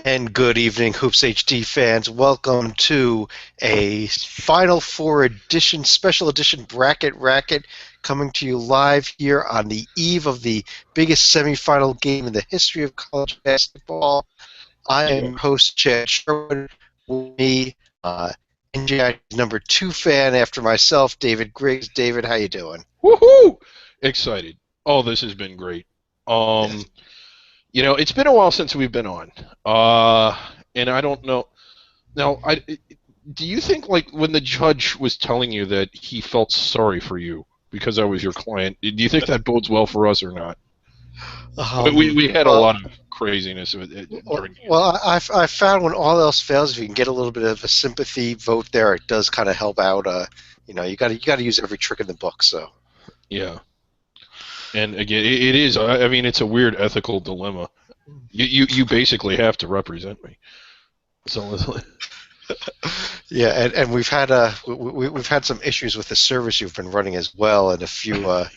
And good evening, Hoops HD fans. Welcome to a Final Four edition, special edition Racket coming to you live here on the eve of the biggest semifinal game in the history of college basketball. I am your host, Chad Sherwood. With me, NJI's #2 fan after myself, David Griggs. David, how you doing? Woohoo! Excited. Oh, this has been great. Yes. It's been a while since we've been on. And I don't know. Now, do you think, like, when the judge was telling you that he felt sorry for you because I was your client, do you think that bodes well for us or not? We had a lot of craziness with it during. Well, I found when all else fails, if you can get a little bit of a sympathy vote there, it does kind of help out. You got to use every trick in the book. So. Yeah. And again, it is. I mean, it's a weird ethical dilemma. You basically have to represent me. So. Yeah, and we've had we've had some issues with the service you've been running as well, and a few a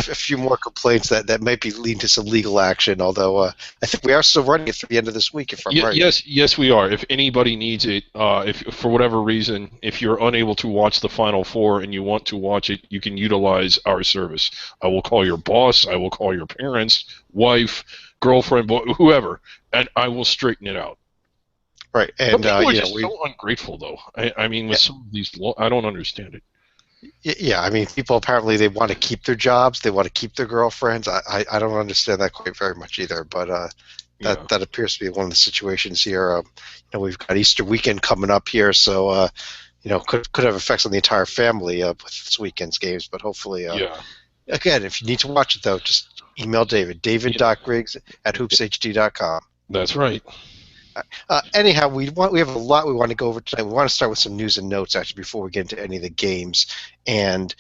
few more complaints that might be leading to some legal action. Although I think we are still running it through the end of this week, if I'm right. Yes, we are. If anybody needs it, if for whatever reason, if you're unable to watch the Final Four and you want to watch it, you can utilize our service. I will call your boss. I will call your parents, wife, girlfriend, boy, whoever, and I will straighten it out. Right, and people are just so ungrateful, though. I mean, with some of these, I don't understand it. Yeah, I mean, people apparently they want to keep their jobs, they want to keep their girlfriends. I don't understand that quite very much either, but that appears to be one of the situations here. We've got Easter weekend coming up here, so could have effects on the entire family with this weekend's games. But hopefully, again, if you need to watch it though, just email David, david.griggs@hoopshd.com. That's right. Anyhow, we have a lot we want to go over tonight. We want to start with some news and notes actually before we get into any of the games. And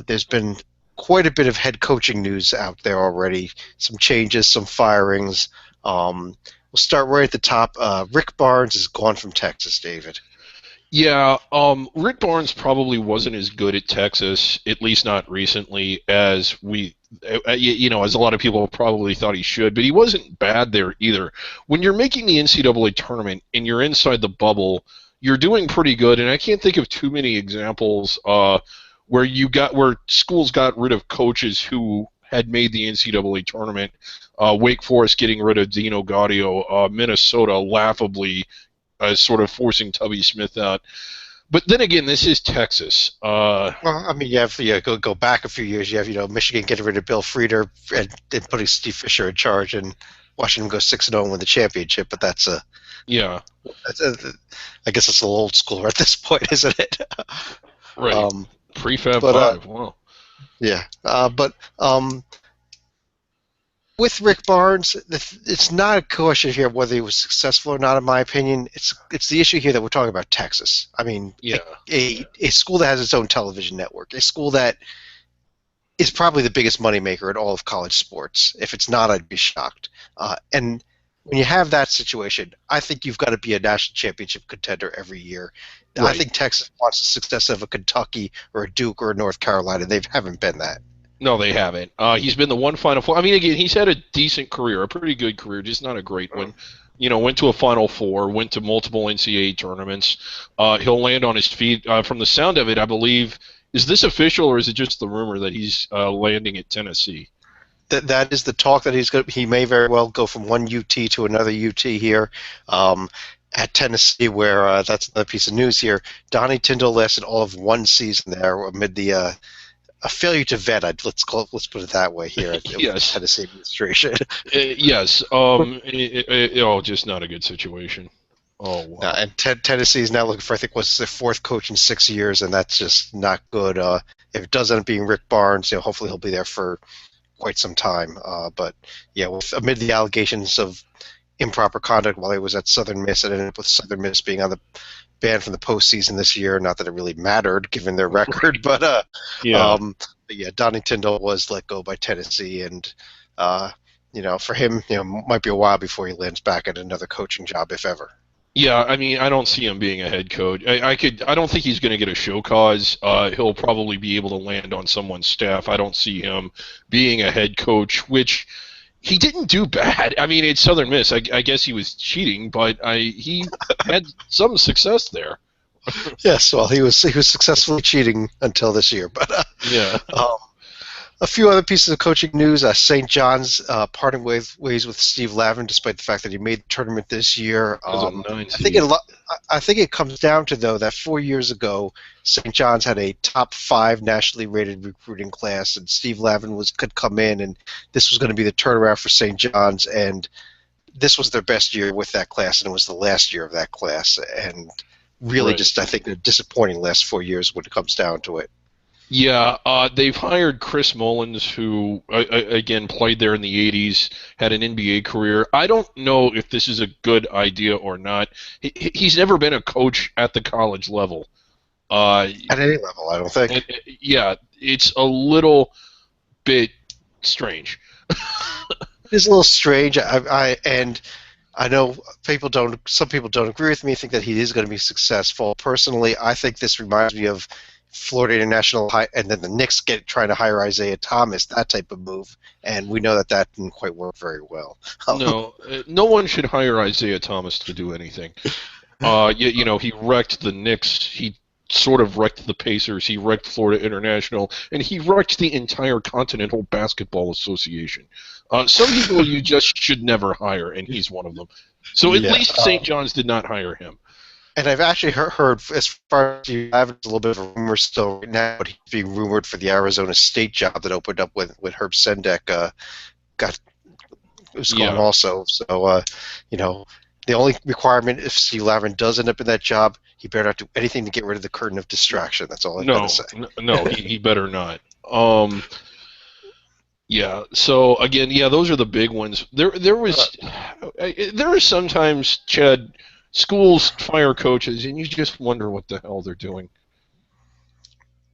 there's been quite a bit of head coaching news out there already. Some changes, some firings. We'll start right at the top. Rick Barnes is gone from Texas, David. Yeah, Rick Barnes probably wasn't as good at Texas, at least not recently, as as a lot of people probably thought he should, but he wasn't bad there either. When you're making the NCAA tournament and you're inside the bubble, you're doing pretty good, and I can't think of too many examples where schools got rid of coaches who had made the NCAA tournament. Wake Forest getting rid of Dino Gaudio, Minnesota laughably sort of forcing Tubby Smith out. But then again, this is Texas. Well, I mean, you have go back a few years. You have Michigan getting rid of Bill Frieder and putting Steve Fisher in charge, and watching him go 6-0 and win the championship. But that's I guess it's a little old school at this point, isn't it? Right. Prefab 5. Wow. Yeah, but with Rick Barnes, it's not a question here whether he was successful or not, in my opinion. It's the issue here that we're talking about Texas. I mean, a school that has its own television network, a school that is probably the biggest moneymaker in all of college sports. If it's not, I'd be shocked. And when you have that situation, I think you've got to be a national championship contender every year. Right. I think Texas wants the success of a Kentucky or a Duke or a North Carolina. They haven't been that. No, they haven't. He's been the one Final Four. I mean, again, he's had a decent career, a pretty good career, just not a great one. Went to a Final Four, went to multiple NCAA tournaments. He'll land on his feet. From the sound of it, I believe, is this official or is it just the rumor that he's landing at Tennessee? That is the talk that he may very well go from one UT to another UT here. At Tennessee, where that's another piece of news here. Donnie Tyndall lasted all of one season there amid the a failure to vet. Let's put it that way here. Yes. Tennessee administration. Yes. Just not a good situation. Oh, wow. And Tennessee is now looking for, I think, what's their fourth coach in 6 years, and that's just not good. If it does end up being Rick Barnes, hopefully he'll be there for quite some time. But yeah, amid the allegations of improper conduct while he was at Southern Miss, it ended up with Southern Miss being on the banned from the postseason this year. Not that it really mattered given their record, but Donnie Tyndall was let go by Tennessee, and for him, might be a while before he lands back at another coaching job, if ever. Yeah, I mean, I don't see him being a head coach. I don't think he's going to get a show cause. He'll probably be able to land on someone's staff. I don't see him being a head coach, which he didn't do bad. I mean, it's Southern Miss. I guess he was cheating, but he had some success there. Yes, well, he was successfully cheating until this year, but Yeah, um, a few other pieces of coaching news. St. John's parting ways with Steve Lavin, despite the fact that he made the tournament this year. as a nine I think it seed. I think it comes down to though that 4 years ago, St. John's had a top five nationally rated recruiting class, and Steve Lavin could come in, and this was going to be the turnaround for St. John's, and this was their best year with that class, and it was the last year of that class, and really Right. just I think a disappointing last 4 years when it comes down to it. Yeah, they've hired Chris Mullins, who again played there in the '80s, had an NBA career. I don't know if this is a good idea or not. He's never been a coach at the college level. Uh, At any level, I don't think. yeah, it's a little bit strange. It is a little strange. And I know some people don't agree with me. Think that he is going to be successful. Personally, I think this reminds me of Florida International, and then the Knicks trying to hire Isaiah Thomas, that type of move. And we know that that didn't quite work very well. No, no one should hire Isaiah Thomas to do anything. He wrecked the Knicks. He sort of wrecked the Pacers. He wrecked Florida International, and he wrecked the entire Continental Basketball Association. Some people you just should never hire, and he's one of them. So at Yeah. least St. John's did not hire him. And I've actually heard as far as you have, it's a little bit of a rumor still right now, but he's being rumored for the Arizona State job that opened up with Herb Sendek. Got was gone Yeah. also. So, the only requirement if Steve Lavin does end up in that job, he better not do anything to get rid of the curtain of distraction. That's all I've got to No, say. no, he better not. Yeah. So again, yeah, those are the big ones. There are sometimes, Chad, schools fire coaches, and you just wonder what the hell they're doing.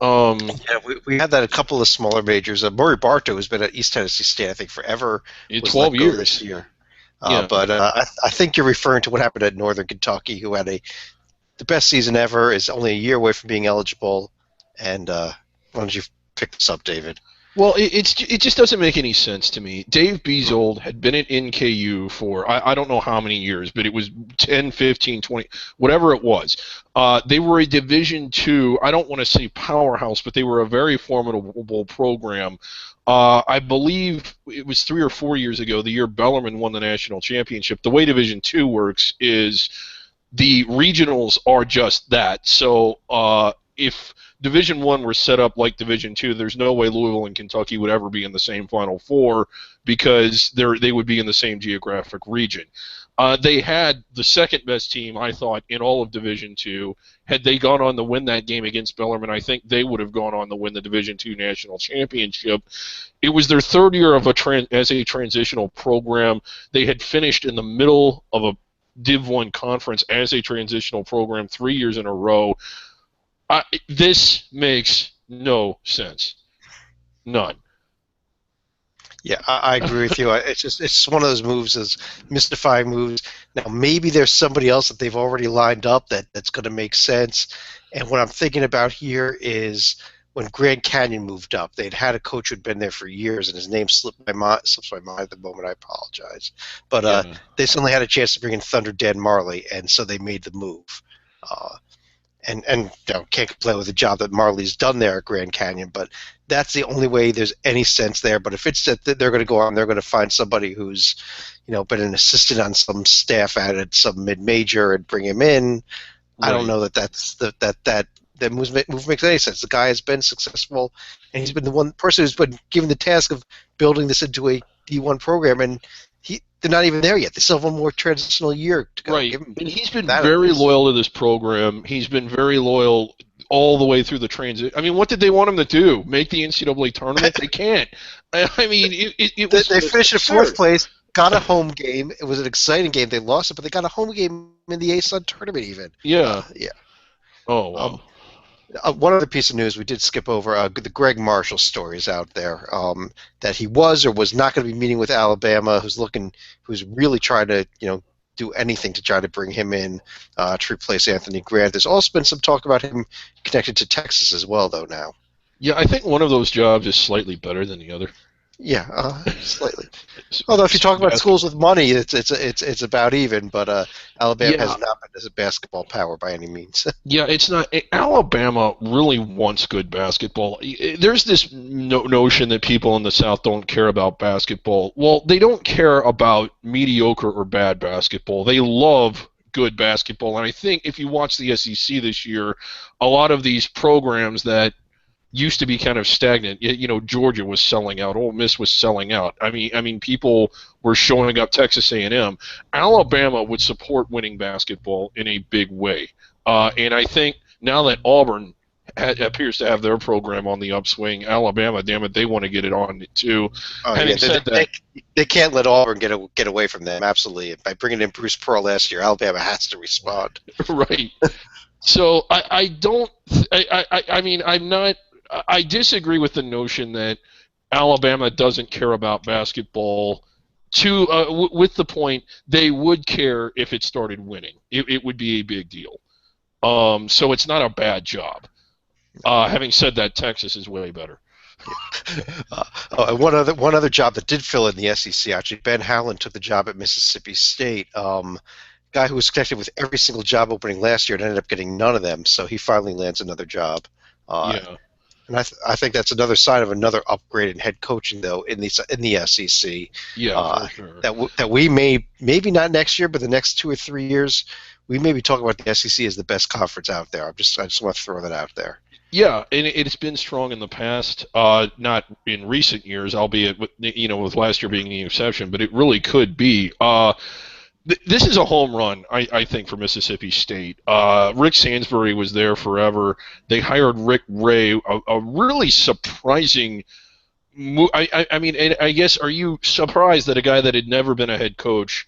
Um, Yeah, we had that a couple of smaller majors. Murray Bartow has been at East Tennessee State, I think, forever. Was 12 let go this years. year. Yeah. But I think you're referring to what happened at Northern Kentucky, who had the best season ever, is only a year away from being eligible. And why don't you pick this up, David? Well, it just doesn't make any sense to me. Dave Beazold had been at NKU for I don't know how many years, but it was 10, 15, 20, whatever it was. They were a Division II, I don't want to say powerhouse, but they were a very formidable program. I believe it was 3 or 4 years ago, the year Bellarmine won the national championship. The way Division II works is the regionals are just that. So if Division One were set up like Division Two, there's no way Louisville and Kentucky would ever be in the same Final Four because they would be in the same geographic region. They had the second best team, I thought, in all of Division Two. Had they gone on to win that game against Bellarmine, I think they would have gone on to win the Division Two national championship. It was their third year of as a transitional program. They had finished in the middle of a Div 1 conference as a transitional program 3 years in a row. This makes no sense. None. Yeah, I agree with you. It's one of those moves, as mystifying moves. Now maybe there's somebody else that they've already lined up that's going to make sense. And what I'm thinking about here is when Grand Canyon moved up, they'd had a coach who'd been there for years, and his name slips my mind at the moment. I apologize, but Yeah. they suddenly had a chance to bring in Thunder Dan Marley, and so they made the move. Uh, and can't complain with the job that Marley's done there at Grand Canyon, but that's the only way there's any sense there. But if it's that they're going to go on, they're going to find somebody who's, been an assistant on some staff at some mid-major and bring him in. I don't Right. know that move makes any sense. The guy has been successful, and he's been the one person who's been given the task of building this into a D1 program, and they're not even there yet. They still have one more transitional year to go. Right. Give him And he's been that at very least. loyal to this program. He's been very loyal all the way through the transit. I mean, what did they want him to do? Make the NCAA tournament? They can't. I mean, it was They finished in absurd. fourth place, got a home game. It was an exciting game. They lost it, but they got a home game in the A-Sun tournament even. Yeah. Yeah. Oh, Um, wow. One other piece of news we did skip over, the Greg Marshall stories out there, that he was or was not going to be meeting with Alabama, who's really trying to, do anything to try to bring him in to replace Anthony Grant. There's also been some talk about him connected to Texas as well, though, now. Yeah, I think one of those jobs is slightly better than the other. Yeah, slightly. Although if you talk about schools Basketball. with money, it's about even. But Alabama Yeah, has not been as a basketball power by any means. yeah, it's not. Alabama really wants good basketball. There's this notion that people in the South don't care about basketball. Well, they don't care about mediocre or bad basketball. They love good basketball. And I think if you watch the SEC this year, a lot of these programs that used to be kind of stagnant. Georgia was selling out. Ole Miss was selling out. I mean, people were showing up. Texas A&M, Alabama would support winning basketball in a big way, and I think now that Auburn appears to have their program on the upswing, Alabama, damn it, they want to get it on too. Oh yeah, Having said that, they can't let Auburn get away from them. Absolutely, by bringing in Bruce Pearl last year, Alabama has to respond. right. So I don't. I mean, I'm not. I disagree with the notion that Alabama doesn't care about basketball. With the point, they would care if it started winning. It would be a big deal. So it's not a bad job. Having said that, Texas is way better. And one other job that did fill in the SEC, actually, Ben Howland took the job at Mississippi State. Guy who was connected with every single job opening last year and ended up getting none of them, so he finally lands another job. Uh, Yeah, and I think that's another sign of another upgrade in head coaching, though, in the SEC. yeah, for sure. That we maybe not next year, but the next 2 or 3 years, we may be talking about the SEC as the best conference out there. I just want to throw that out there. Yeah, and it's been strong in the past, not in recent years, albeit with last year being the exception, but it really could be. This is a home run, I think, for Mississippi State. Rick Sansbury was there forever. They hired Rick Ray, a really surprising move. I mean, I guess, are you surprised that a guy that had never been a head coach,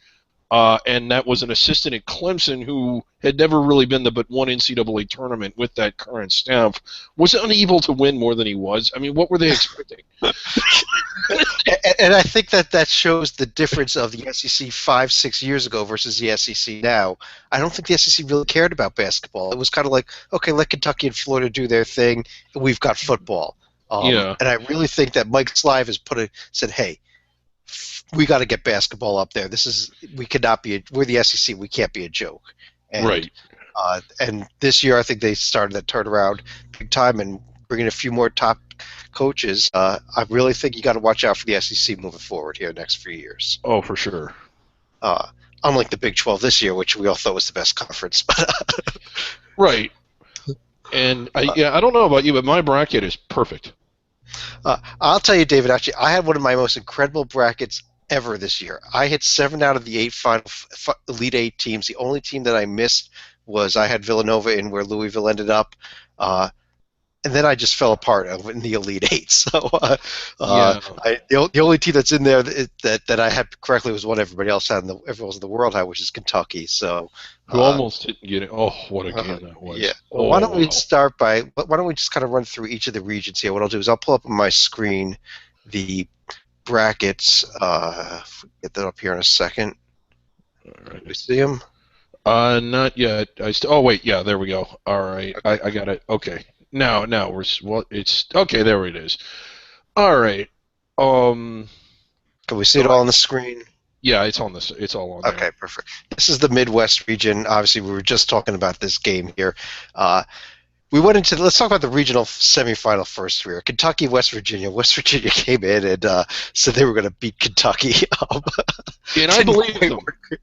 and that was an assistant at Clemson who had never really been to but one NCAA tournament with that current staff, was unable to win more than he was? I mean, what were they expecting? And I think that shows the difference of the SEC 5, 6 years ago versus the SEC now. I don't think the SEC really cared about basketball. It was kind of like, okay, let Kentucky and Florida do their thing, and we've got football. Yeah, And I really think that Mike Slive has said, hey, we got to get basketball up there. We cannot be. We're the SEC. We can't be a joke. And right. and this year, I think they started that turnaround big time and bringing a few more top coaches. I really think you got to watch out for the SEC moving forward here the next few years. Oh, for sure. Uh, Unlike the Big 12 this year, which we all thought was the best conference. Right. And I don't know about you, but my bracket is perfect. I'll tell you, David. Actually, I had one of my most incredible brackets ever this year. I hit 7 out of the 8 Elite Eight teams. The only team that I missed was I had Villanova in where Louisville ended up. And then I just fell apart in the Elite Eight. So Yeah. the only team that's in there that I had correctly was one everybody else had, everyone else in the world had, which is Kentucky. So Who almost didn't get it. Oh, what a game that was. yeah. Well, Oh, wow. why don't we just kind of run through each of the regions here? What I'll do is I'll pull up on my screen the brackets. Get that up here in a second. All Can we right. see them? Not yet. Oh, wait. Yeah, there we go. All right. Okay. I got it. Okay. Now it's okay. There it is. All right. Um. Can we see it So all on the screen? yeah, it's on this. It's all on there. Okay, perfect. This is the Midwest region. Obviously, we were just talking about this game here. Let's talk about the regional semifinal first here. Kentucky, West Virginia. West Virginia came in and said they were going to beat Kentucky. And I Didn't believe quite them. work.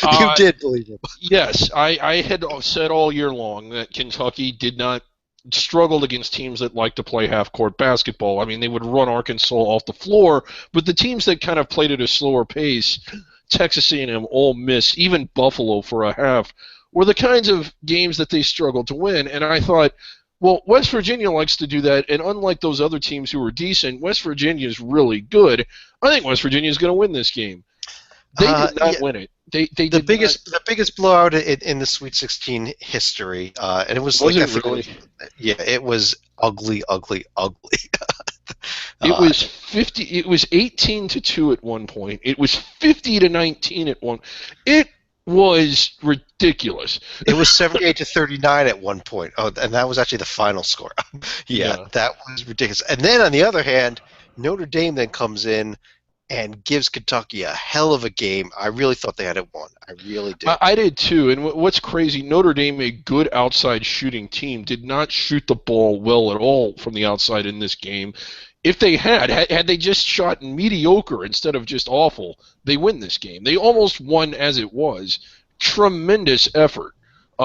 You Uh, did believe them. yes, I had said all year long that Kentucky did not struggled against teams that like to play half-court basketball. I mean, they would run Arkansas off the floor, but the teams that kind of played at a slower pace, Texas A&M, Ole Miss, even Buffalo for a half, were the kinds of games that they struggled to win. And I thought, well, West Virginia likes to do that, and unlike those other teams who were decent, West Virginia is really good. I think West Virginia is going to win this game. They did not Yeah, win it. They did not. the biggest blowout in the Sweet 16 history, and it was Was like I it think really? yeah, it was ugly, ugly, ugly. It uh, was 50. It was 18-2 at one point. It was 50-19 at one. It was ridiculous. It was 78-39 at one point. Oh, and that was actually the final score. Yeah, Yeah. that was ridiculous. And then on the other hand, Notre Dame then comes in and gives Kentucky a hell of a game. I really thought they had it won. I really I, did. I did too. And what's crazy, Notre Dame, a good outside shooting team, did not shoot the ball well at all from the outside in this game. If they had they just shot mediocre instead of just awful, they win this game. They almost won as it was. Tremendous effort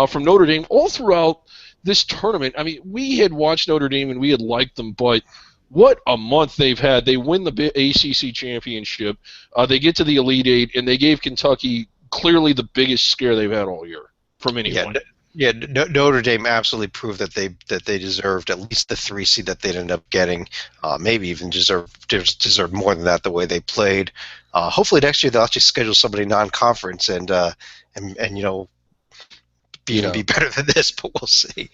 from Notre Dame all throughout this tournament. I mean, we had watched Notre Dame and we had liked them, but what a month they've had. They win the ACC championship. They get to the Elite Eight, and they gave Kentucky clearly the biggest scare they've had all year from Yeah, anyone. Notre Dame absolutely proved that they deserved at least the 3 seed that they'd end up getting. Maybe even deserved more than that the way they played. Hopefully next year they'll actually schedule somebody non-conference and even Yeah. be better than this, but we'll see.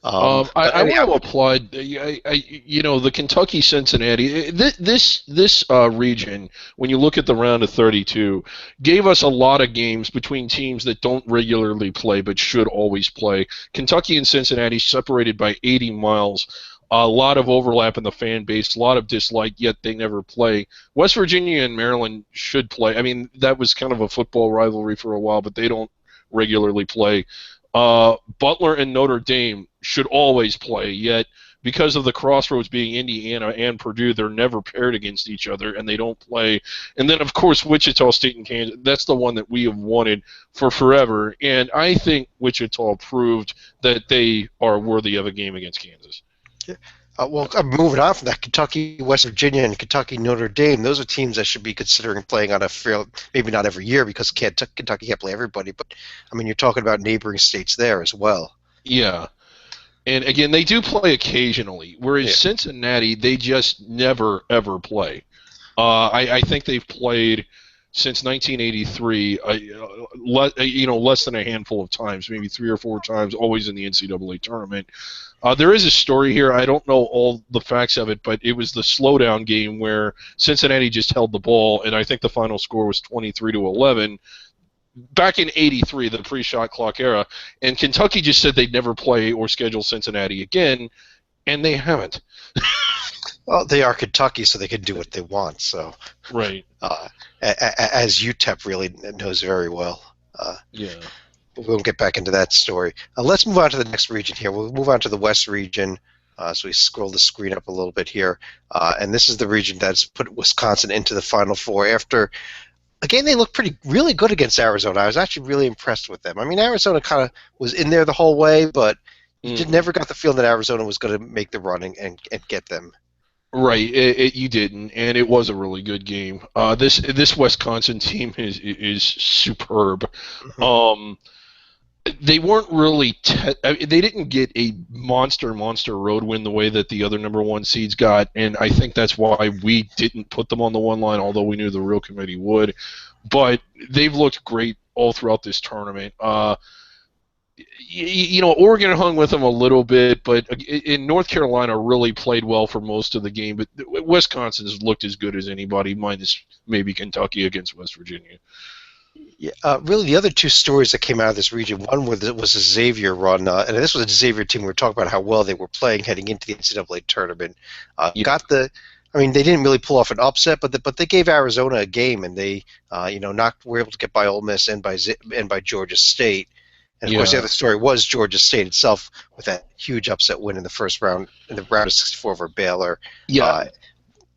But I want anyhow, to applaud, the Kentucky Cincinnati. This region, when you look at the round of 32, gave us a lot of games between teams that don't regularly play but should always play. Kentucky and Cincinnati separated by 80 miles. A lot of overlap in the fan base, a lot of dislike, yet they never play. West Virginia and Maryland should play. I mean, that was kind of a football rivalry for a while, but they don't regularly play. Butler and Notre Dame should always play, yet because of the crossroads being Indiana and Purdue, they're never paired against each other, and they don't play. And then, of course, Wichita State and Kansas. That's the one that we have wanted for forever, and I think Wichita proved that they are worthy of a game against Kansas. moving on from that, Kentucky, West Virginia, and Kentucky, Notre Dame, those are teams that should be considering playing on a fair, maybe not every year because Kentucky can't play everybody, but I mean, you're talking about neighboring states there as well. Yeah. And again, they do play occasionally, whereas Yeah. Cincinnati, they just never, ever play. I think they've played since 1983, less than a handful of times, maybe 3 or 4 times, always in the NCAA tournament. There is a story here. I don't know all the facts of it, but it was the slowdown game where Cincinnati just held the ball, and I think the final score was 23-11. Back in '83, the pre-shot clock era, and Kentucky just said they'd never play or schedule Cincinnati again, and they haven't. Well, they are Kentucky, so they can do what they want. So, Right. uh, as UTEP really knows very well. Yeah. But we won't get back into that story. Let's move on to the next region here. We'll move on to the West region. So we scroll the screen up a little bit here, and this is the region that's put Wisconsin into the Final Four after. Again, they looked really good against Arizona. I was actually really impressed with them. I mean, Arizona kind of was in there the whole way, but you Mm. never got the feeling that Arizona was going to make the running and get them. Right, you didn't, and it was a really good game. This Wisconsin team is superb. Mhm. Um, they weren't really I mean, they didn't get a monster road win the way that the other number one seeds got, and I think that's why we didn't put them on the one line, although we knew the real committee would. But they've looked great all throughout this tournament. Oregon hung with them a little bit, but in North Carolina really played well for most of the game. But Wisconsin's looked as good as anybody, minus maybe Kentucky against West Virginia. Yeah, really, the other two stories that came out of this region, one was a Xavier run, and this was a Xavier team. We were talking about how well they were playing heading into the NCAA tournament. Yeah, I mean, they didn't really pull off an upset, but they gave Arizona a game, and they, were able to get by Ole Miss and by Georgia State. And of course, the yeah, other story was Georgia State itself with that huge upset win in the first round, in the round of 64 over Baylor. yeah. Uh,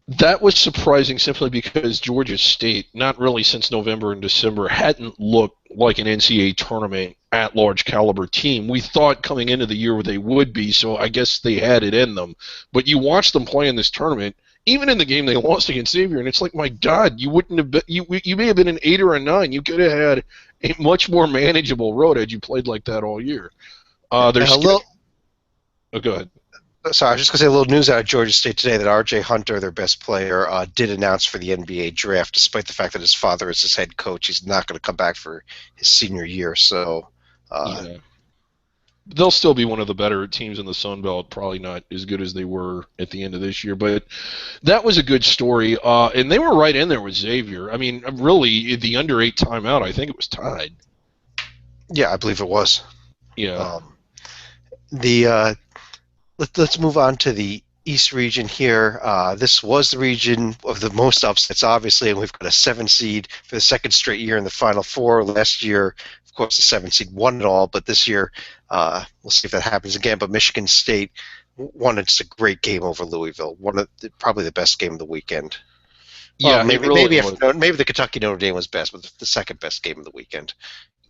That was surprising simply because Georgia State, not really since November and December, hadn't looked like an NCAA tournament at large caliber team. We thought coming into the year they would be, so I guess they had it in them. But you watch them play in this tournament, even in the game they lost against Xavier, and it's like, my God, you wouldn't have been, you may have been an 8 or a 9. You could have had a much more manageable road had you played like that all year. Their and a schedule. little, Oh, go ahead. Sorry, I was just going to say a little news out of Georgia State today that R.J. Hunter, their best player, did announce for the NBA draft, despite the fact that his father is his head coach. He's not going to come back for his senior year. So, Yeah. They'll still be one of the better teams in the Sun Belt. Probably not as good as they were at the end of this year, but that was a good story. And they were right in there with Xavier. I mean, really, the under 8 timeout, I think it was tied. yeah, I believe it was. Yeah. Um, the Let's move on to the East region here. This was the region of the most upsets, obviously, and we've got a 7 seed for the second straight year in the Final Four. Last year, of course, the 7 seed won it all, but this year, we'll see if that happens again. But Michigan State won just a great game over Louisville, probably the best game of the weekend. Well, Yeah, it really was. maybe the Kentucky Notre Dame was best, but the second best game of the weekend.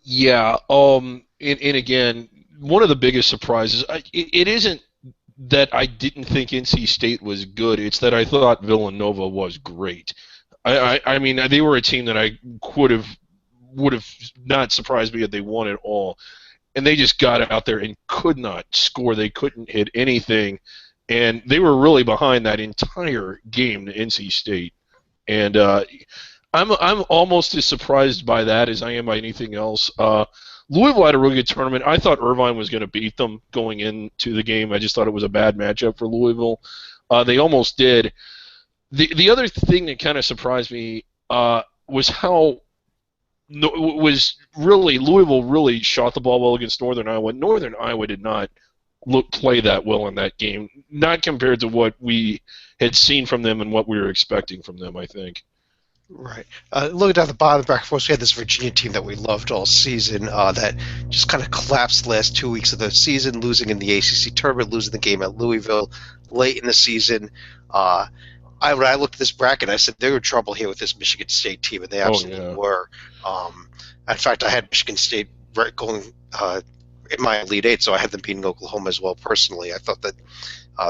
Yeah, and again, one of the biggest surprises, it isn't that I didn't think NC State was good. It's that I thought Villanova was great. I mean, they were a team that I would have not surprised me if they won it all, and they just got out there and could not score. They couldn't hit anything, and they were really behind that entire game to NC State. And I'm almost as surprised by that as I am by anything else. Louisville had a really good tournament. I thought Irvine was going to beat them going into the game. I just thought it was a bad matchup for Louisville. They almost did. The other thing that kind of surprised me was how was really Louisville really shot the ball well against Northern Iowa. Northern Iowa did not play that well in that game, not compared to what we had seen from them and what we were expecting from them, I think. Right. Looking down the bottom of the bracket, of course, we had this Virginia team that we loved all season that just kind of collapsed the last 2 weeks of the season, losing in the ACC tournament, losing the game at Louisville late in the season. When I looked at this bracket, I said they were in trouble here with this Michigan State team, and they Oh absolutely yeah, were. In fact, I had Michigan State going in my Elite Eight, so I had them beating Oklahoma as well personally. I thought that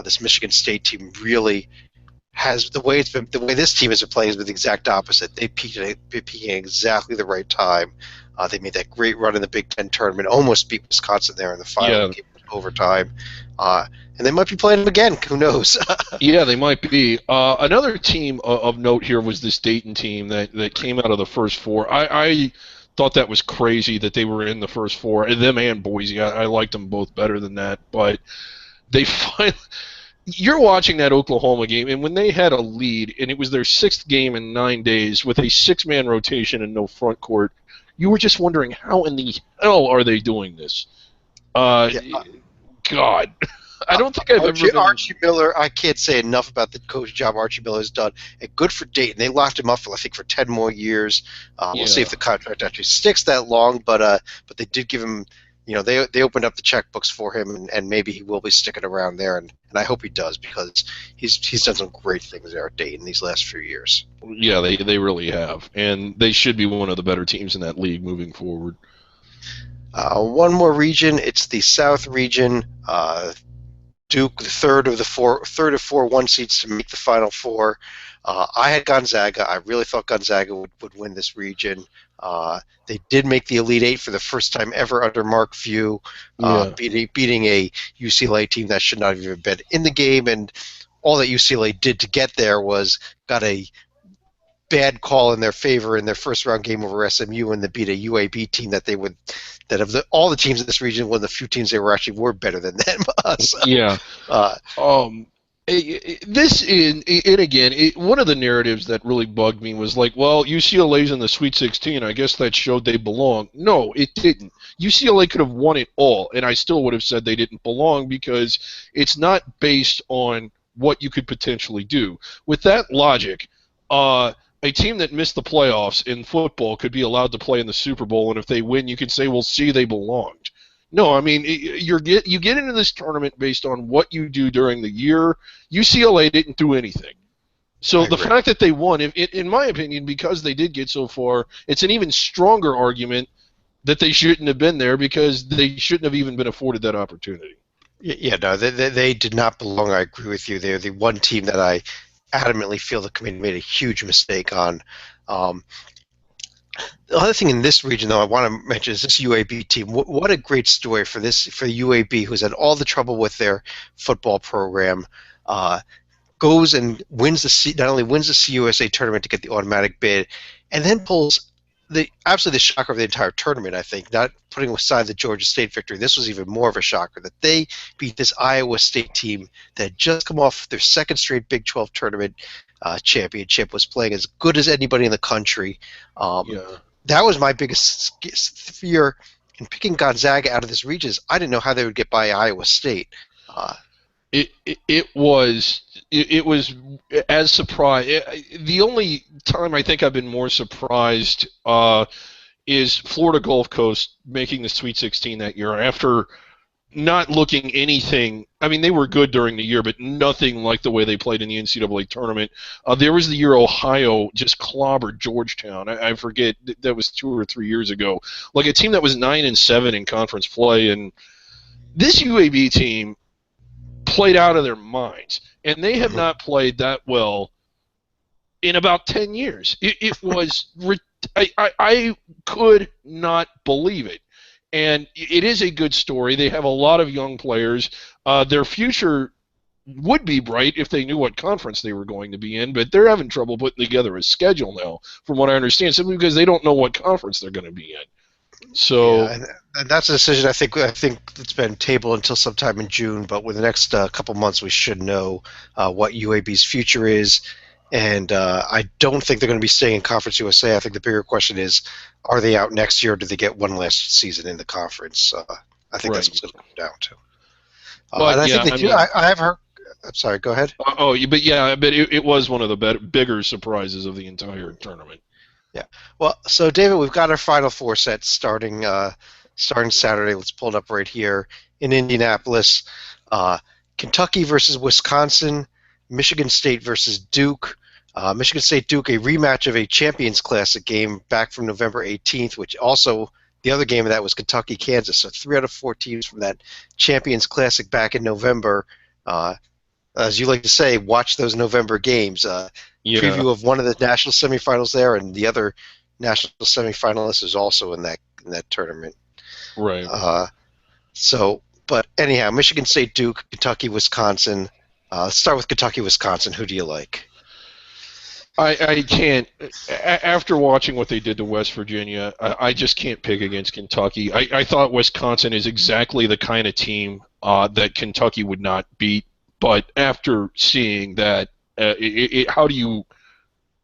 this Michigan State team really has the way this team has been playing has been the exact opposite. They peaked at exactly the right time. They made that great run in the Big Ten tournament, almost beat Wisconsin there in the final yeah, game overtime, and they might be playing them again. Who knows? yeah. They might be. Another team of note here was this Dayton team that came out of the first four. I thought that was crazy that they were in the first four, and them and Boise. I liked them both better than that, but they finally. You're watching that Oklahoma game, and when they had a lead, and it was their sixth game in 9 days with a six-man rotation and no front court, you were just wondering how in the hell are they doing this? Uh, Yeah, God, I don't think I've ever been. Archie Miller, I can't say enough about the coach job Archie Miller has done. And good for Dayton. They locked him up for I think for 10 more years. We'll see Yeah, if the contract actually sticks that long, but they did give him. They opened up the checkbooks for him, and maybe he will be sticking around there, and I hope he does because he's done some great things there at Dayton these last few years. yeah, they really have, and they should be one of the better teams in that league moving forward. One more region, it's the South region. Duke, the third of four 1 seeds to make the Final Four. I had Gonzaga. I really thought Gonzaga would win this region. They did make the Elite Eight for the first time ever under Mark Few, Yeah, beating a UCLA team that should not have even been in the game. And all that UCLA did to get there was got a bad call in their favor in their first round game over SMU, and they beat a UAB team that of all the teams in this region, one of the few teams they were better than them. So, yeah. uh, Um, this in and again, one of the narratives that really bugged me was like, well, UCLA's in the Sweet 16. I guess that showed they belong. No, it didn't. UCLA could have won it all, and I still would have said they didn't belong because it's not based on what you could potentially do. With that logic, a team that missed the playoffs in football could be allowed to play in the Super Bowl, and if they win, you can say, well, see, they belonged. No, I mean you get into this tournament based on what you do during the year. UCLA didn't do anything, so I the agree. fact that they won, in my opinion, because they did get so far, it's an even stronger argument that they shouldn't have been there because they shouldn't have even been afforded that opportunity. Yeah, no, they did not belong. I agree with you. They're the one team that I adamantly feel the committee made a huge mistake on. Um, the other thing in this region, though, I want to mention is this UAB team. What a great story for UAB, who's had all the trouble with their football program. Goes and wins not only wins the CUSA tournament to get the automatic bid, and then pulls the absolutely the shocker of the entire tournament. I think, not putting aside the Georgia State victory, this was even more of a shocker that they beat this Iowa State team that had just come off their second straight Big 12 tournament championship, was playing as good as anybody in the country. Um, Yeah. that was my biggest fear in picking Gonzaga out of this region. Is I didn't know how they would get by Iowa State. Uh, it was as surprised. The only time I think I've been more surprised is Florida Gulf Coast making the Sweet 16 that year after not looking anything. I mean, they were good during the year, but nothing like the way they played in the NCAA tournament. There was the year Ohio just clobbered Georgetown. I forget, that was 2 or 3 years ago. Like a team that was 9-7 in conference play, and this UAB team played out of their minds, and they have Mhm. not played that well in about 10 years. It was I could not believe it. And it is a good story. They have a lot of young players. Their future would be bright if they knew what conference they were going to be in, but they're having trouble putting together a schedule now, from what I understand, simply because they don't know what conference they're going to be in. Yeah, So, and that's a decision I think it's been tabled until sometime in June. But with the next couple months, we should know what UAB's future is. And I don't think they're going to be staying in Conference USA. I think the bigger question is, are they out next year, or do they get one last season in the conference? I think that's right. what's going to come down to. And But I think yeah, they I do. mean, I have heard. I'm sorry. Go ahead. but yeah, but it was one of the bigger surprises of the entire tournament. Yeah. Well, so David, we've got our final four sets starting Saturday. Let's pull it up right here in Indianapolis. Uh, Kentucky versus Wisconsin, Michigan State versus Duke. Michigan State Duke, a rematch of a Champions Classic game back from November 18th, which also the other game of that was Kentucky Kansas. So 3 out of 4 teams from that Champions Classic back in November. Uh, as you like to say, watch those November games. Yeah, Preview of one of the national semifinals there, and the other national semifinalist is also in that tournament. right. Uh, but anyhow, Michigan State, Duke, Kentucky, Wisconsin. Let's start with Kentucky, Wisconsin. Who do you like? I can't. After watching what they did to West Virginia, I just can't pick against Kentucky. I thought Wisconsin is exactly the kind of team that Kentucky would not beat. But after seeing that, how do you?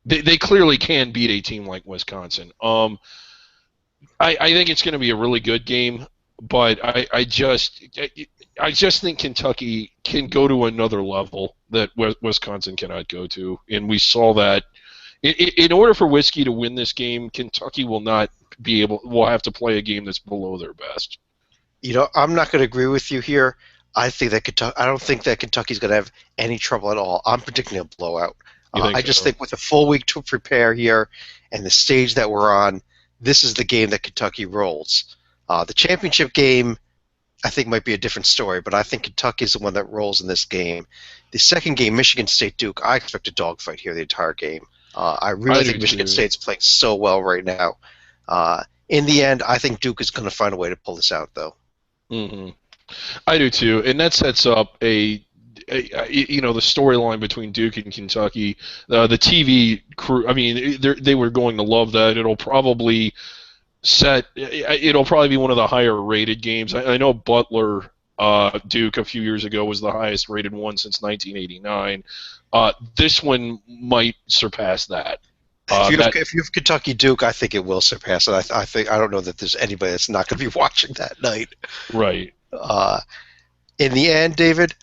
They clearly can beat a team like Wisconsin. I think it's going to be a really good game, but I just think Kentucky can go to another level that Wisconsin cannot go to, and we saw that. In order for Whiskey to win this game, Kentucky will not be able. Will have to play a game that's below their best. I'm not going to agree with you here. I don't think that Kentucky's going to have any trouble at all. I'm predicting a blowout. You think I just so? think with a full week to prepare here and the stage that we're on, this is the game that Kentucky rolls. The championship game, I think, might be a different story, but I think Kentucky is the one that rolls in this game. The second game, Michigan State Duke, I expect a dogfight here the entire game. I I really do think Michigan too. State's playing so well right now. In the end, I think Duke is going to find a way to pull this out, though. hmm I do too, and that sets up the storyline between Duke and Kentucky. The TV crew, I mean, they were going to love that. It'll probably be one of the higher rated games. I know Butler Duke a few years ago was the highest rated one since 1989. This one might surpass that. If you have That if you have Kentucky Duke, I think it will surpass it. I don't know that there's anybody that's not going to be watching that night. right. Uh, in the end, David,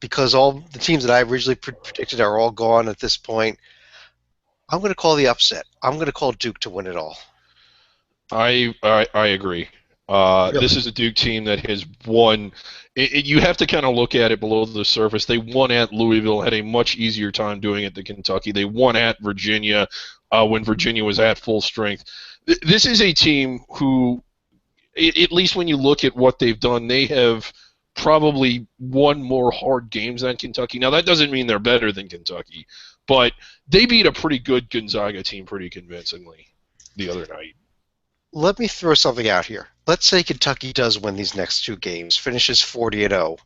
because all the teams that I originally predicted are all gone at this point, I'm going to call the upset. I'm going to call Duke to win it all. I agree. This Really? is a Duke team that has won. You have to kind of look at it below the surface. They won at Louisville, had a much easier time doing it than Kentucky. They won at Virginia when Virginia was at full strength. This is a team who, at least when you look at what they've done, they have probably won more hard games than Kentucky. Now, that doesn't mean they're better than Kentucky, but they beat a pretty good Gonzaga team pretty convincingly the other night. Let me throw something out here. Let's say Kentucky does win these next two games, finishes 40-0.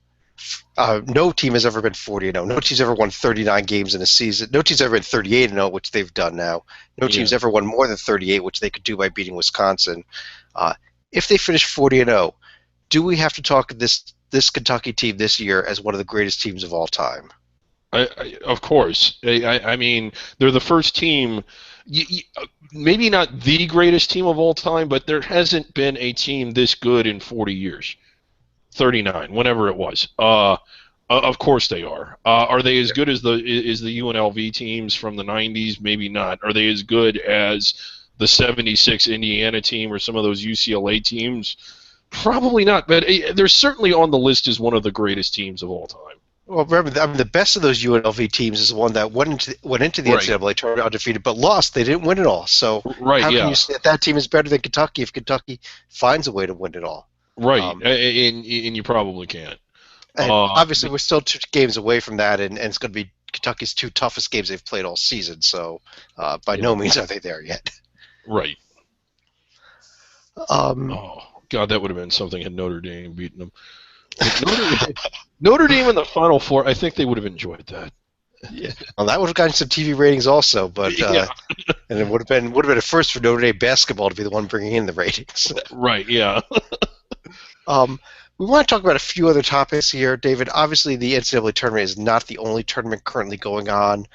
No team has ever been 40-0. No team's ever won 39 games in a season. No team's ever been 38-0, which they've done now. No Yeah. team's ever won more than 38, which they could do by beating Wisconsin. Uh, if they finish 40-0, do we have to talk this Kentucky team this year as one of the greatest teams of all time? Of course. I mean, they're the first team, maybe not the greatest team of all time, but there hasn't been a team this good in 40 years. 39, whenever it was. Of course they are. Are they as good as the UNLV teams from the '90s? Maybe not. Are they as good as the '76 Indiana team or some of those UCLA teams? Probably not. But they're certainly on the list as one of the greatest teams of all time. Well, remember, I mean, the best of those UNLV teams is the one that went into the Right. NCAA tournament undefeated, but lost. They didn't win it all. So Right. how can you Yeah. say that team is better than Kentucky if Kentucky finds a way to win it all? Right. Um, And you probably can't. and obviously, we're still 2 games away from that, and it's going to be Kentucky's 2 toughest games they've played all season. So by no Yeah. means are they there yet. Right. Um, Oh God, that would have been something had Notre Dame beaten them. Notre Dame in the Final Four, I think they would have enjoyed that. yeah, well, that would have gotten some TV ratings also, but Yeah. and it would have been a first for Notre Dame basketball to be the one bringing in the ratings. Right. Yeah. We want to talk about a few other topics here, David. Obviously, the NCAA tournament is not the only tournament currently going on.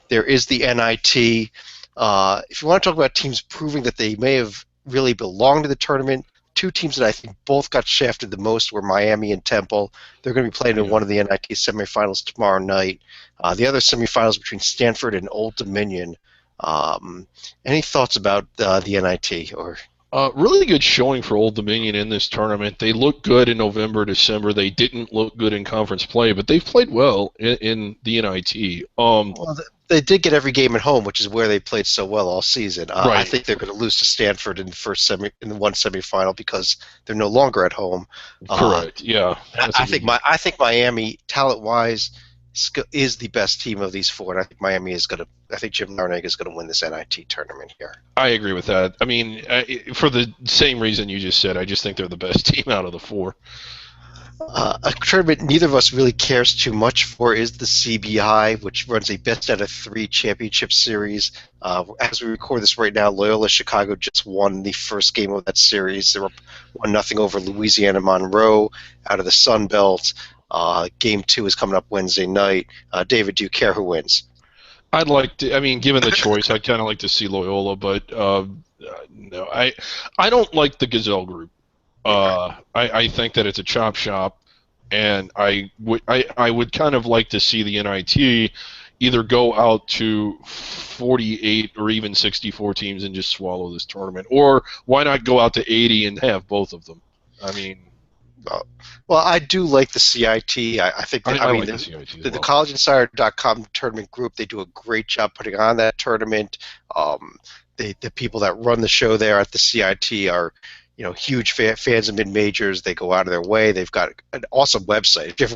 There is the NIT. If you want to talk about teams proving that they may have really belonged to the tournament, 2 teams that I think both got shafted the most were Miami and Temple. They're going to be playing in Yeah. one of the NIT semifinals tomorrow night. The other semifinals between Stanford and Old Dominion. Any thoughts about the NIT? Or Really good showing for Old Dominion in this tournament. They looked good in November, December. They didn't look good in conference play, but they've played well in the NIT. Well, they did get every game at home, which is where they played so well all season. I Right. think they're going to lose to Stanford in the one semifinal because they're no longer at home. Correct. Yeah. That's a I good. think Miami, talent wise, is the best team of these 4, and I think Miami is going to. I think Jim Larnack is going to win this NIT tournament here. I agree with that. I mean, for the same reason you just said, I just think they're the best team out of the 4. A tournament neither of us really cares too much for is the CBI, which runs a best out of 3 championship series. As we record this right now, Loyola Chicago just won the first game of that series. They were 1-0 over Louisiana Monroe out of the Sun Belt. Game 2 is coming up Wednesday night. David, do you care who wins? I'd like to. I mean, given the choice, I'd kind of like to see Loyola, but no, I don't like the Gazelle group. I think that it's a chop shop, and I would kind of like to see the NIT either go out to 48 or even 64 teams and just swallow this tournament, or why not go out to 80 and have both of them? I mean, Well, I do like the CIT. I think that, I mean like the CIT as the well. collegeinsider.com tournament group, they do a great job putting on that tournament. The people that run the show there at the CIT are huge fans of mid majors. They go out of their way. They've got an awesome website. If you ever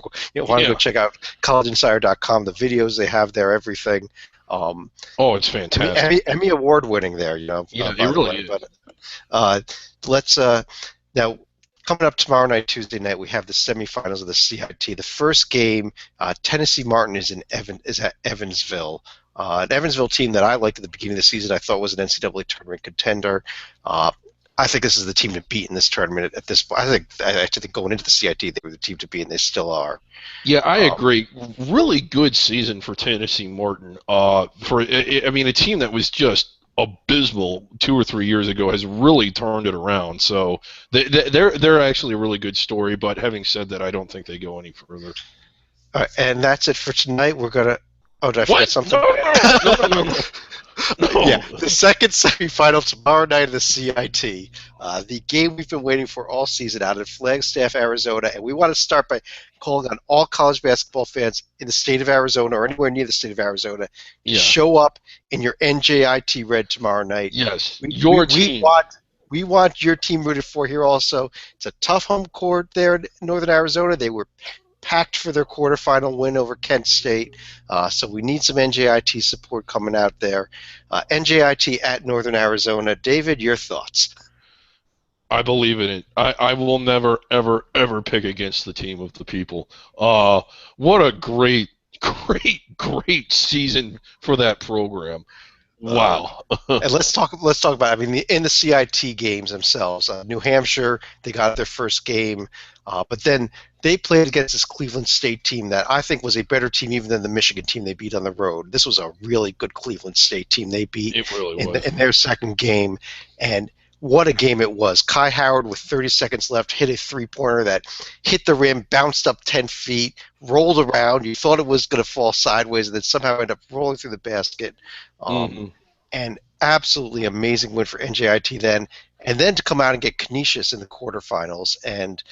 want to go Yeah. check out collegeinsider.com, the videos they have there, everything. Oh, it's fantastic. Emmy award winning there, Yeah, it by the way. really is. But let's now coming up tomorrow night, Tuesday night, we have the semifinals of the CIT. The first game, Tennessee Martin is at Evansville. An Evansville team that I liked at the beginning of the season, I thought was an NCAA tournament contender. I think this is the team to beat in this tournament at this point. I actually think going into the CIT, they were the team to beat, and they still are. Yeah, I agree. Really good season for Tennessee Martin. I mean, a team that was just abysmal 2 or 3 years ago has really turned it around. So they're actually a really good story. But having said that, I don't think they go any further. All right, and that's it for tonight. We're gonna. Oh, did I forget What? something? No. No. Yeah, the second semifinal tomorrow night of the CIT. The game we've been waiting for all season out in Flagstaff, Arizona, and we want to start by calling on all college basketball fans in the state of Arizona or anywhere near the state of Arizona to Yeah. show up in your NJIT red tomorrow night. Yes. We, Your we, team. we want your team rooted for here also. It's a tough home court there in northern Arizona. They were packed for their quarterfinal win over Kent State. So we need some NJIT support coming out there. NJIT at Northern Arizona. David, your thoughts? I believe in it. I will never, ever, ever pick against the team of the people. What a great season for that program. Wow. And let's talk about. I mean, in the CIT games themselves, New Hampshire, they got their first game, but then they played against this Cleveland State team that I think was a better team even than the Michigan team they beat on the road. This was a really good Cleveland State team they beat It really was. in their second game, and what a game it was. Kai Howard, with 30 seconds left, hit a three-pointer that hit the rim, bounced up 10 feet, rolled around. You thought it was going to fall sideways, and then somehow ended up rolling through the basket. Hmm. And absolutely amazing win for NJIT then. And then to come out and get Canisius in the quarterfinals and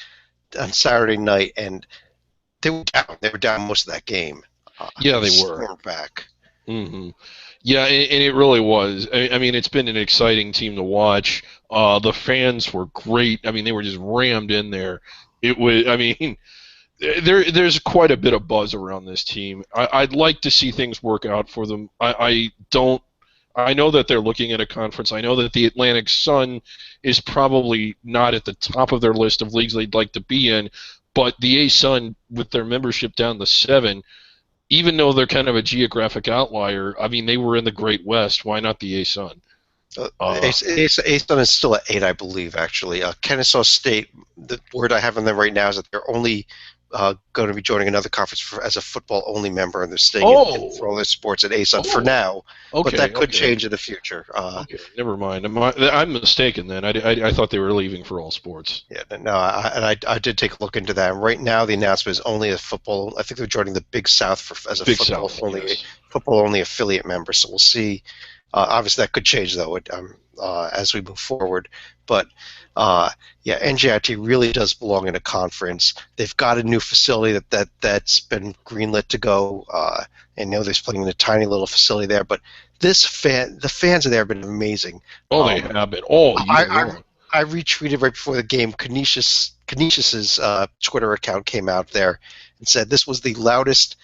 on Saturday night, and they were down. They were down most of that game. Yeah, And they were. stormed back. Hmm. Yeah, and it really was. I mean, it's been an exciting team to watch. The fans were great. I mean, they were just rammed in there. It was. I mean, there's quite a bit of buzz around this team. I'd like to see things work out for them. I don't. I know that they're looking at a conference. I know that the Atlantic Sun is probably not at the top of their list of leagues they'd like to be in, but the A Sun, with their membership down to 7, even though they're kind of a geographic outlier, I mean, they were in the Great West. Why not the A Sun? Uh, ASUN is still at 8, I believe, actually. Kennesaw State, the word I have on them right now is that they're only going to be joining another conference as a football-only member, and they're staying for all their sports at ASUN for oh, now. But okay, that could okay. change in the future. Okay, never mind. I'm mistaken then. I thought they were leaving for all sports. Yeah, no, I did take a look into that. And right now, the announcement is only a football. I think they're joining the Big South as a Big South, yes. football only affiliate member. So we'll see. Obviously, that could change though as we move forward. But yeah, NJIT really does belong in a conference. They've got a new facility that's been greenlit to go. And they're playing in a tiny little facility there. But the fans are there have been amazing. Oh, they have been all year long. I retweeted right before the game. Canisius's Twitter account came out there and said this was the loudest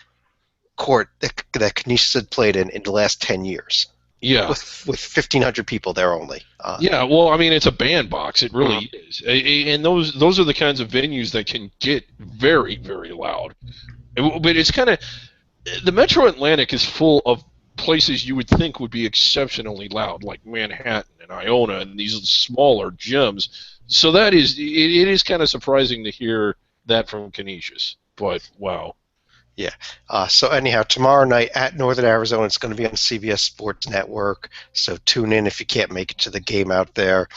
court that Canisius had played in the last 10 years. Yeah. With 1,500 people there only. Yeah, well, I mean, it's a bandbox. It really is. And those are the kinds of venues that can get very, very loud. But it's kind of the Metro Atlantic is full of places you would think would be exceptionally loud, like Manhattan and Iona and these smaller gyms. So it is kind of surprising to hear that from Canisius. But wow. Yeah. So anyhow, tomorrow night at Northern Arizona, it's going to be on CBS Sports Network. So tune in if you can't make it to the game out there.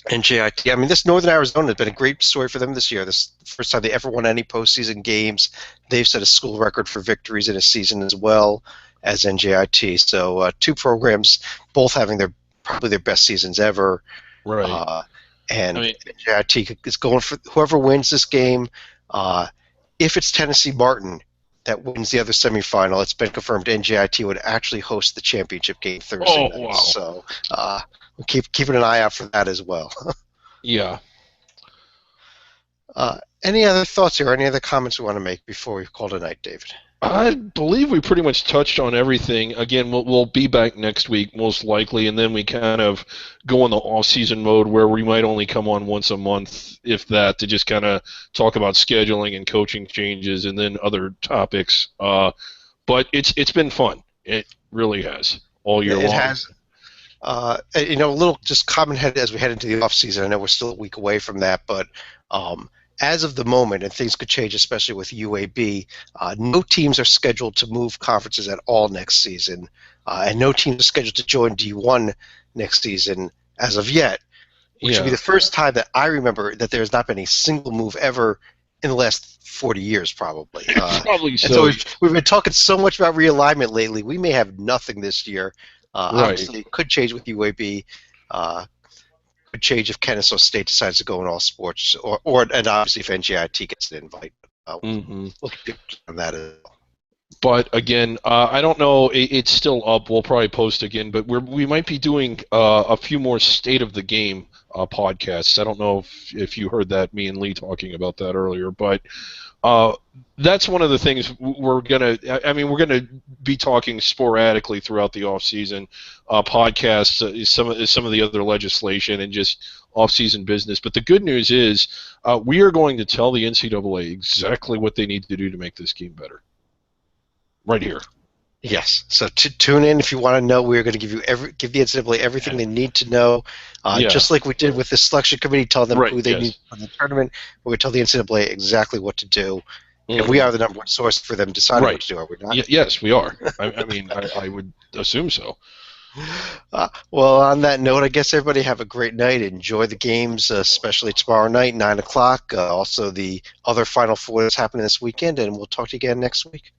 And JIT, I mean, this Northern Arizona has been a great story for them this year. This is the first time they ever won any postseason games. They've set a school record for victories in a season as well as NJIT. So two programs, both having probably their best seasons ever. Right. And I mean, NJIT is going for whoever wins this game. If it's Tennessee Martin that wins the other semifinal, it's been confirmed NJIT would actually host the championship game Thursday night. Wow. So we'll keeping an eye out for that as well. Yeah. Any other thoughts here? Any other comments we want to make before we call tonight, David? I believe we pretty much touched on everything. Again, we'll be back next week most likely, and then we kind of go in the off-season mode where we might only come on once a month, if that, to just kind of talk about scheduling and coaching changes and then other topics. But it's been fun. It really has all year long. It has. A little just comment head as we head into the off-season. I know we're still a week away from that, but as of the moment, and things could change, especially with UAB, no teams are scheduled to move conferences at all next season, and no teams are scheduled to join D1 next season as of yet, which would be the first time that I remember that there has not been a single move ever in the last 40 years, probably. Probably so. So we've been talking so much about realignment lately. We may have nothing this year. Obviously, it could change with UAB. Could change if Kennesaw State decides to go in all sports, and obviously if NJIT gets an invite. We'll keep on that as well. But again, I don't know. It's still up. We'll probably post again, but we might be doing a few more state of the game podcasts. I don't know if you heard that, me and Lee talking about that earlier, but that's one of the things we're gonna be talking sporadically throughout the off season podcasts, some of the other legislation and just off season business. But the good news is we are going to tell the NCAA exactly what they need to do to make this game better. Right here. Yes. So tune in if you want to know. We're going to give the NCAA everything they need to know, just like we did with the selection committee, telling them who they need for the tournament. We're going to tell the NCAA exactly what to do. And we are the number one source for them deciding what to do, are we not? Yes, we are. I mean, I would assume so. Well, on that note, I guess everybody have a great night. Enjoy the games, especially tomorrow night, 9 o'clock. Also, the other Final Four that's happening this weekend, and we'll talk to you again next week.